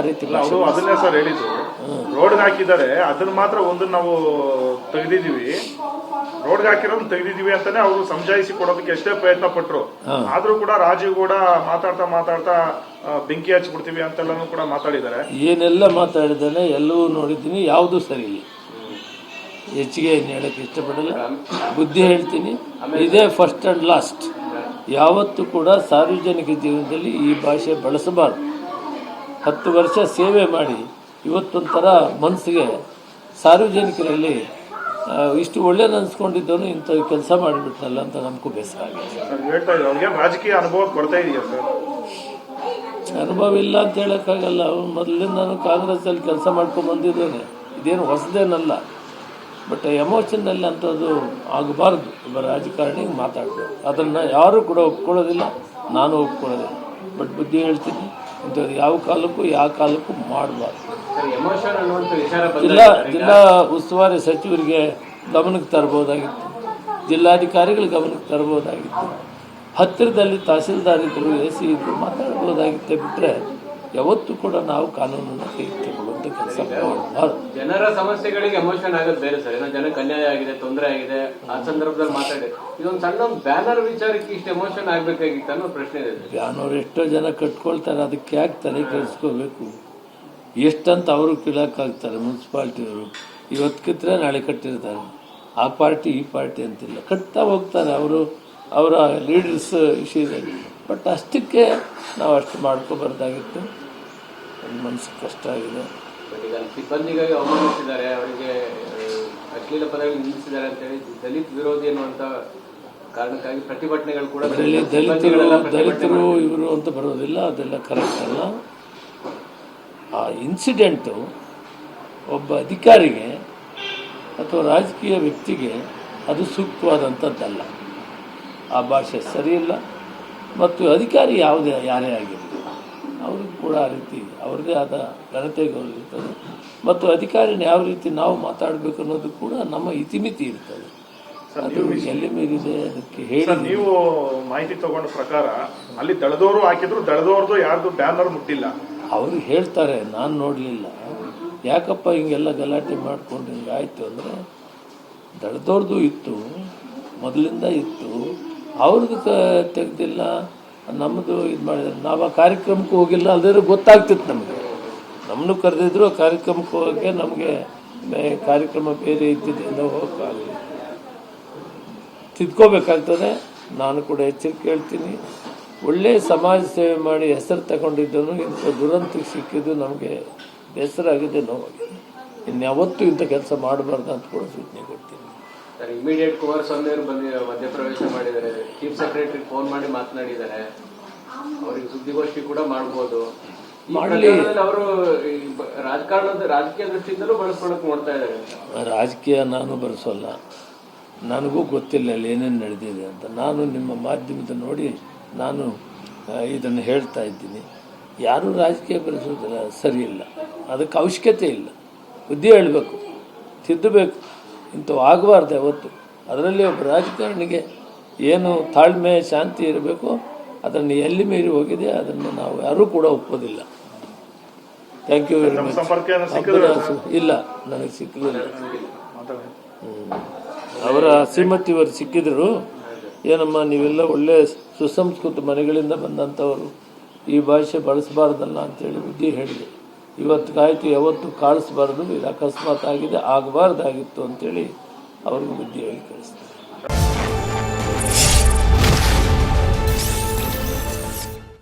ರೀತಿ ಅವರು ಅದನ್ನೇ ಸರ್ ಹೇಳಿದ್ದು. ರೋಡ್ಗೆ ಹಾಕಿದ್ದಾರೆ, ಅದನ್ನ ಮಾತ್ರ ಒಂದು ನಾವು ತೆಗೆದಿದ್ದೀವಿ, ರೋಡ್ಗೆ ಹಾಕಿರೋದು ತೆಗೆದಿದ್ದೀವಿ ಅಂತಾನೆ ಅವರು ಸಮಜಾಯಿಸಿ ಕೊಡೋದಕ್ಕೆ ಎಷ್ಟೇ ಪ್ರಯತ್ನ ಪಟ್ರು. ಆದ್ರೂ ಕೂಡ ರಾಜೀವ್ ಕೂಡ ಮಾತಾಡ್ತಾ ಬೆಂಕಿ ಹಚ್ಬಿಡ್ತೀವಿ ಅಂತೆಲ್ಲಾನು ಕೂಡ ಮಾತಾಡಿದ್ದಾರೆ. ಏನೆಲ್ಲ ಮಾತಾಡಿದ್ದಾನೆ ಎಲ್ಲವೂ ನೋಡಿದ್ದೀನಿ, ಯಾವುದೂ ಸರಿ ಇಲ್ಲ. ಹೆಚ್ಚಿಗೆ ಏನು ಹೇಳಕ್ಕೆ ಇಷ್ಟಪಡಲ್ಲ, ಬುದ್ಧಿ ಹೇಳ್ತೀನಿ. ಇದೇ ಫಸ್ಟ್ ಆ್ಯಂಡ್ ಲಾಸ್ಟ್. ಯಾವತ್ತೂ ಕೂಡ ಸಾರ್ವಜನಿಕ ಜೀವನದಲ್ಲಿ ಈ ಭಾಷೆ ಬಳಸಬಾರ್ದು. 10 ವರ್ಷ ಸೇವೆ ಮಾಡಿ ಇವತ್ತೊಂಥರ ಮನಸ್ಸಿಗೆ ಸಾರ್ವಜನಿಕರಲ್ಲಿ ಇಷ್ಟು ಒಳ್ಳೇದು ಅನ್ಸ್ಕೊಂಡಿದ್ದವನು ಇಂಥ ಕೆಲಸ ಮಾಡಿಬಿಟ್ನಲ್ಲ ಅಂತ ನಮಗೂ ಬೇಸರ ಆಗಿದೆ. ರಾಜಕೀಯ ಅನುಭವ ಕೊಡ್ತಾ ಇದೆಯಾ ಸರ್? ಅನುಭವ ಇಲ್ಲ ಅಂತ ಹೇಳೋಕ್ಕಾಗಲ್ಲ. ಅವನು ಮೊದಲಿಂದನೂ ಕಾಂಗ್ರೆಸ್ಸಲ್ಲಿ ಕೆಲಸ ಮಾಡ್ಕೊಂಡು ಬಂದಿದ್ದಾನೆ, ಇದೇನು ಹೊಸದೇನಲ್ಲ. ಬಟ್ ಎಮೋಷನ್ನಲ್ಲಿ ಅಂಥದ್ದು ಆಗಬಾರ್ದು. ಒಬ್ಬ ರಾಜಕಾರಣಿಗೆ ಮಾತಾಡಬೇಕು, ಅದನ್ನು ಯಾರೂ ಕೂಡ ಒಪ್ಕೊಳ್ಳೋದಿಲ್ಲ, ನಾನು ಒಪ್ಕೊಳ್ಳೋದಿಲ್ಲ. ಬಟ್ ಬುದ್ಧಿ ಹೇಳ್ತೀನಿ, ಇಂಥದ್ದು ಯಾವ ಕಾಲಕ್ಕೂ ಮಾಡಬಾರ್ದು. ಜಿಲ್ಲಾ ಉಸ್ತುವಾರಿ ಸಚಿವರಿಗೆ ಗಮನಕ್ಕೆ ತರಬಹುದಾಗಿತ್ತು, ಜಿಲ್ಲಾಧಿಕಾರಿಗಳ ಗಮನಕ್ಕೆ ತರಬಹುದಾಗಿತ್ತು, ಹತ್ತಿರದಲ್ಲಿ ತಹಸೀಲ್ದಾರ್ ಇದ್ದರು, AC ಇದ್ದರು, ಮಾತಾಡ್ಬೋದಾಗಿತ್ತೆ. ಬಿಟ್ಟರೆ ಯಾವತ್ತೂ ಕೂಡ ನಾವು ಕಾನೂನನ್ನು ತೆಗೆದುಕೊಳ್ಳುವಂಥ ಕೆಲಸ ಮಾಡಬಾರ್ದು. ಜನರ ಸಮಸ್ಯೆಗಳಿಗೆ ಎಮೋಷನ್ ಆಗೋದು ಬೇರೆ ಸರ್. ಏನೋ ಜನಕ್ಕೆ ಅನ್ಯಾಯ ಆಗಿದೆ, ತೊಂದರೆ ಆಗಿದೆ, ಆ ಸಂದರ್ಭದಲ್ಲಿ ಮಾತಾಡಿ ಇದೊಂದು ಸಣ್ಣ ಬ್ಯಾನರ್ ವಿಚಾರಕ್ಕೆ ಇಷ್ಟು ಎಮೋಷನ್ ಆಗ್ಬೇಕಾಗಿತ್ತು ಅನ್ನೋ ಪ್ರಶ್ನೆ ಇದೆ. ಬ್ಯಾನರ್ ಎಷ್ಟೋ ಜನ ಕಟ್ಕೊಳ್ತಾರೆ, ಅದಕ್ಕೆ ಯಾಕೆ ತಲೆ ಕೆಡಿಸ್ಕೋಬೇಕು? ಎಷ್ಟಂತ ಅವರು ಕೀಳಕ್ಕಾಗ್ತಾರೆ. ಮುನ್ಸಿಪಾಲ್ಟಿಯವರು ಇವತ್ತು ಕಿತ್ತರೆ ನಾಳೆ ಕಟ್ಟಿರ್ತಾರೆ. ಆ ಪಾರ್ಟಿ ಈ ಪಾರ್ಟಿ ಅಂತಿಲ್ಲ, ಕಟ್ತಾ ಹೋಗ್ತಾರೆ ಅವರ ಲೀಡರ್ಸ್ ವಿಷಯದಲ್ಲಿ. ಬಟ್ ಅಷ್ಟಕ್ಕೆ ನಾವು ಅಷ್ಟು ಮಾಡ್ಕೋಬಾರ್ದಾಗಿತ್ತು. ನನ್ನ ಮನಸ್ಸಿಗೆ ಕಷ್ಟ ಆಗಿದೆ. ಈಗ ಸಿಬ್ಬಂದಿಗಾಗಿ ಅವಮಾನಿಸಿದ್ದಾರೆ, ಅವರಿಗೆ ಅಶ್ಲೀಲ ಪದಗಳು ನಿಲ್ಲಿಸಿದ್ದಾರೆ ಅಂತೇಳಿ ದಲಿತ ವಿರೋಧಿ ಅನ್ನುವಂಥ ಕಾರಣಕ್ಕಾಗಿ ಪ್ರತಿಭಟನೆಗಳು ಕೂಡ ದಲಿತರು ಇವರು ಅಂತ ಬರೋದಿಲ್ಲ, ಅದೆಲ್ಲ ಕರೆಕ್ಟ್ ಅಲ್ಲ. ಆ ಇನ್ಸಿಡೆಂಟು ಒಬ್ಬ ಅಧಿಕಾರಿಗೆ ಅಥವಾ ರಾಜಕೀಯ ವ್ಯಕ್ತಿಗೆ ಅದು ಸೂಕ್ತವಾದಂಥದ್ದಲ್ಲ. ಆ ಭಾಷೆ ಸರಿಯಿಲ್ಲ. ಮತ್ತು ಅಧಿಕಾರಿ ಯಾರೇ ಆಗಿರಲಿ ಅವ್ರಿಗೆ ಕೂಡ ಆ ರೀತಿ ಅವ್ರದ್ದೇ ಆದ ಘನತೆಗಳು ಇರ್ತದೆ. ಮತ್ತು ಅಧಿಕಾರಿನ ಯಾವ ರೀತಿ ನಾವು ಮಾತಾಡಬೇಕು ಅನ್ನೋದು ಕೂಡ ನಮ್ಮ ಇತಿಮಿತಿ ಇರ್ತದೆ. ಅದು ಎಲ್ಲಿ ಮೀರಿದೆ ಅದಕ್ಕೆ ಹೇಳಿ. ನೀವು ಮಾಹಿತಿ ತಗೊಂಡ ಪ್ರಕಾರ ಅಲ್ಲಿ ದಳದವರು ಹಾಕಿದ್ರು, ದಳದವ್ರದ್ದು ಯಾರ್ದು ಬ್ಯಾನರ್ ಮುಟ್ಟಿಲ್ಲ. ಅವರು ಹೇಳ್ತಾರೆ, ನಾನು ನೋಡಲಿಲ್ಲ. ಯಾಕಪ್ಪ ಹಿಂಗೆಲ್ಲ ಗಲಾಟೆ ಮಾಡ್ಕೊಂಡು ಹಿಂಗಾಯ್ತು ಅಂದರೆ, ದಳದವ್ರದ್ದು ಇತ್ತು, ಮೊದಲಿಂದ ಇತ್ತು, ಅವ್ರದ್ದು ತೆಗೆದಿಲ್ಲ, ನಮ್ಮದು ಇದು ಮಾಡಿದ್ರೆ ನಾವು ಆ ಕಾರ್ಯಕ್ರಮಕ್ಕೆ ಹೋಗಿಲ್ಲ. ಅಲ್ಲದೇ ಗೊತ್ತಾಗ್ತಿತ್ತು ನಮಗೆ. ನಮ್ಮನ್ನು ಕರೆದಿದ್ರು ಆ ಕಾರ್ಯಕ್ರಮಕ್ಕೆ ಹೋಗೋಕ್ಕೆ, ನಮಗೆ ಕಾರ್ಯಕ್ರಮ ಬೇರೆ ಇದ್ದಿದ್ದರಿಂದ ಹೋಗೋಕ್ಕಾಗಲಿ, ತಿದ್ಕೋಬೇಕಾಗ್ತದೆ. ನಾನು ಕೂಡ ಎಚ್ಚರಿಕೆ ಹೇಳ್ತೀನಿ. ಒಳ್ಳೆ ಸಮಾಜ ಸೇವೆ ಮಾಡಿ ಹೆಸರು ತಗೊಂಡಿದ್ದನು ಇಂಥ ದುರಂತಕ್ಕೆ ಸಿಕ್ಕಿದ್ದು ನಮಗೆ ಬೇಸರ ಆಗಿದೆ, ನೋವಾಗಿದೆ. ಇನ್ಯಾವತ್ತೂ ಇಂಥ ಕೆಲಸ ಮಾಡಬಾರ್ದು ಅಂತ ಕೂಡ ಸೂಚನೆ ಕೊಡ್ತೀನಿ. ಸರ್, ಇಮಿಡಿಯೇಟ್ ಕುಮಾರಸ್ವಾಮಿ ಅವರು ಮಧ್ಯಪ್ರವೇಶ ಮಾಡಿದ್ದಾರೆ, ಚೀಫ್ ಸೆಕ್ರೆಟರಿ ಫೋನ್ ಮಾಡಿ ಮಾತನಾಡಿದ್ದಾರೆ, ಅವರಿಗೆ ಸುದ್ದಿಗೋಷ್ಠಿ ಕೂಡ ಮಾಡ್ಬೋದು. ಮಾಡಲಿ. ಅವರು ರಾಜಕೀಯ ದೃಷ್ಟಿಯಿಂದಲೂ ಬಳಸ್ಕೊಳ್ಳೋಕೆ ನೋಡ್ತಾ ಇದ್ದಾರೆ. ರಾಜಕೀಯ ನಾನು ಬಳಸೋಲ್ಲ, ನನಗೂ ಗೊತ್ತಿಲ್ಲ ಅಲ್ಲಿ ಏನೇನು ನಡೆದಿದೆ ಅಂತ. ನಾನು ನಿಮ್ಮ ಮಾಧ್ಯಮದ ನೋಡಿ ನಾನು ಇದನ್ನು ಹೇಳ್ತಾ ಇದ್ದೀನಿ. ಯಾರೂ ರಾಜಕೀಯ ಬೆಳೆಸೋದಿಲ್ಲ, ಸರಿಯಿಲ್ಲ, ಅದಕ್ಕೆ ಅವಶ್ಯಕತೆ ಇಲ್ಲ. ಬುದ್ಧಿ ಹೇಳಬೇಕು, ತಿದ್ದಬೇಕು. ಇಂಥವು ಆಗಬಾರ್ದು ಯಾವತ್ತು. ಅದರಲ್ಲಿ ಒಬ್ಬ ರಾಜಕಾರಣಿಗೆ ಏನು ತಾಳ್ಮೆ ಶಾಂತಿ ಇರಬೇಕು, ಅದನ್ನು ಎಲ್ಲಿ ಮೀರಿ ಹೋಗಿದೆ ಅದನ್ನು ನಾವು ಯಾರೂ ಕೂಡ ಒಪ್ಪೋದಿಲ್ಲ. Thank you very much. ಇಲ್ಲ, ನನಗೆ ಸಿಕ್ಕಲಿಲ್ಲ. ಅವರ ಶ್ರೀಮತಿಯವರು ಸಿಕ್ಕಿದ್ರು, ಏನಮ್ಮ ನೀವೆಲ್ಲ ಒಳ್ಳೆ ಸುಸಂಸ್ಕೃತ ಮನೆಗಳಿಂದ ಬಂದಂಥವರು, ಈ ಭಾಷೆ ಬಳಸಬಾರ್ದಲ್ಲ ಅಂತೇಳಿ ಬುದ್ಧಿ ಹೇಳಿದೆ. ಇವತ್ತಿಗಾಯ್ತು, ಯಾವತ್ತು ಕಾಳಿಸ್ಬಾರ್ದು, ಇದು ಅಕಸ್ಮಾತ್ ಆಗಿದೆ, ಆಗಬಾರ್ದಾಗಿತ್ತು ಅಂತೇಳಿ ಅವ್ರಿಗೆ ಬುದ್ಧಿ ಹೇಳಿ ಕಳಿಸ್ತಾರೆ.